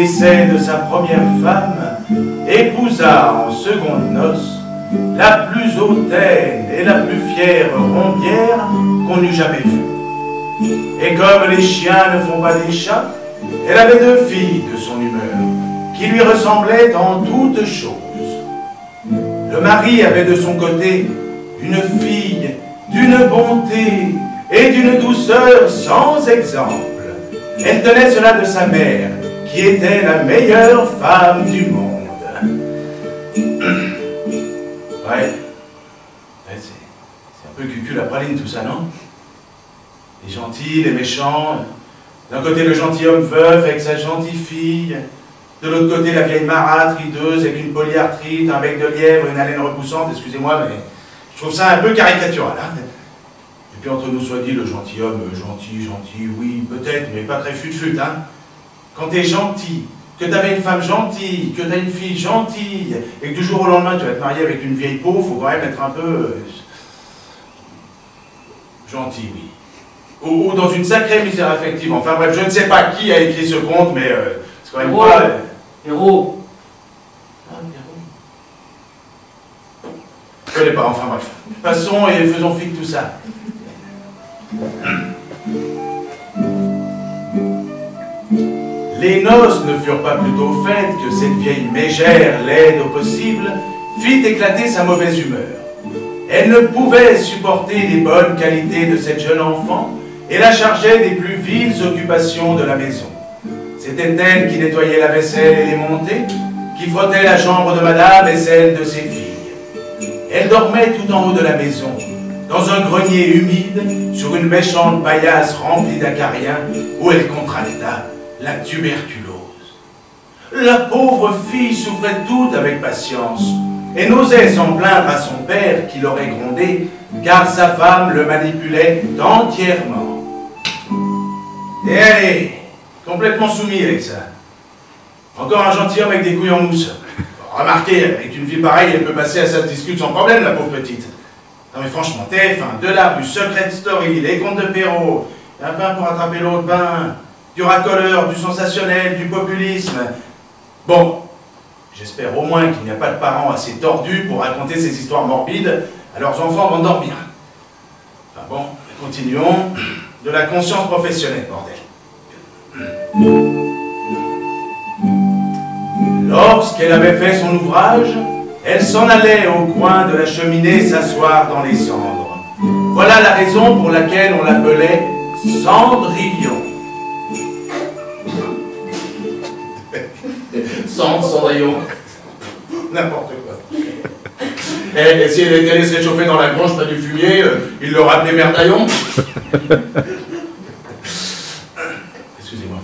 décès de sa première femme, épousa en secondes noces la plus hautaine et la plus fière rombière qu'on eût jamais vue. Et comme les chiens ne font pas des chats, elle avait 2 filles de son humeur, qui lui ressemblaient en toutes choses. Le mari avait de son côté une fille d'une bonté et d'une douceur sans exemple. Elle tenait cela de sa mère, qui était la meilleure femme du monde. Ouais, c'est un peu cucul la praline tout ça, non? Les gentils, les méchants, d'un côté le gentilhomme veuf avec sa gentille fille, de l'autre côté la vieille marâtre, rideuse, avec une polyarthrite, un bec de lièvre, une haleine repoussante, excusez-moi, mais je trouve ça un peu caricatural, hein. Et puis entre nous soit dit, le gentilhomme, gentil, oui, peut-être, mais pas très fut-fut, hein. Quand t'es gentil, que t'avais une femme gentille, que t'as une fille gentille, et que du jour au lendemain tu vas te marier avec une vieille peau, faut quand même être un peu... gentil, oui. Ou dans une sacrée misère affective. Enfin bref, je ne sais pas qui a écrit ce conte, mais c'est quand même Héros. pas... Héros. Ah, héros. Je connais pas, enfin bref. Passons et faisons fi de tout ça. Les noces ne furent pas plutôt faites que cette vieille mégère, laide au possible, fit éclater sa mauvaise humeur. Elle ne pouvait supporter les bonnes qualités de cette jeune enfant et la chargeait des plus viles occupations de la maison. C'était elle qui nettoyait la vaisselle et les montées, qui frottait la chambre de madame et celle de ses filles. Elle dormait tout en haut de la maison, dans un grenier humide, sur une méchante paillasse remplie d'acariens, où elle contracta la tuberculose. La pauvre fille souffrait toute avec patience, et n'osait s'en plaindre à son père qui l'aurait grondé, car sa femme le manipulait entièrement. Et allez, complètement soumis avec ça. Encore un gentilhomme avec des couilles en mousse. Remarquez, avec une fille pareille, elle peut passer à sa discute sans problème, la pauvre petite. Non mais franchement, TF1, de la rue, Secret Story, les contes de Perrault, un pain pour attraper l'autre pain, du racoleur, du sensationnel, du populisme. Bon, j'espère au moins qu'il n'y a pas de parents assez tordus pour raconter ces histoires morbides à leurs enfants avant de dormir. Enfin bon, continuons. De la conscience professionnelle, bordel. Lorsqu'elle avait fait son ouvrage, elle s'en allait au coin de la cheminée s'asseoir dans les cendres. Voilà la raison pour laquelle on l'appelait Cendrillon. Cendrillon. N'importe quoi. Et si elle était allée se réchauffer dans la grange près du fumier, il le rappelait Merdaillon. Excusez-moi.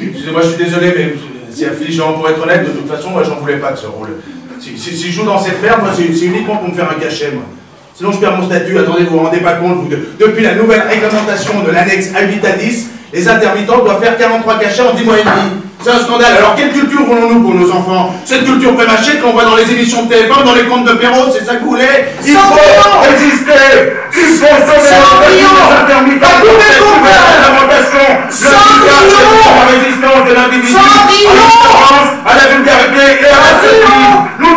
Excusez-moi, je suis désolé, mais c'est affligeant. Pour être honnête, de toute façon, moi, j'en voulais pas de ce rôle. Si je joue dans cette merde, moi, c'est uniquement pour me faire un cachet, moi. Sinon, je perds mon statut. Attendez, vous vous rendez pas compte, vous, depuis la nouvelle réglementation de l'annexe A8 à 10, les intermittents doivent faire 43 cachets en 10 mois et demi. C'est un scandale. Alors, quelle culture voulons-nous pour nos enfants? Cette culture prémâchée qu'on voit dans les émissions de TF1, dans les contes de Perrault, c'est ça que vous voulez? Il faut résister. Il faut sauver les intermittents. La résistance de l'individu à la vulgarité et à la sottiсе. Nous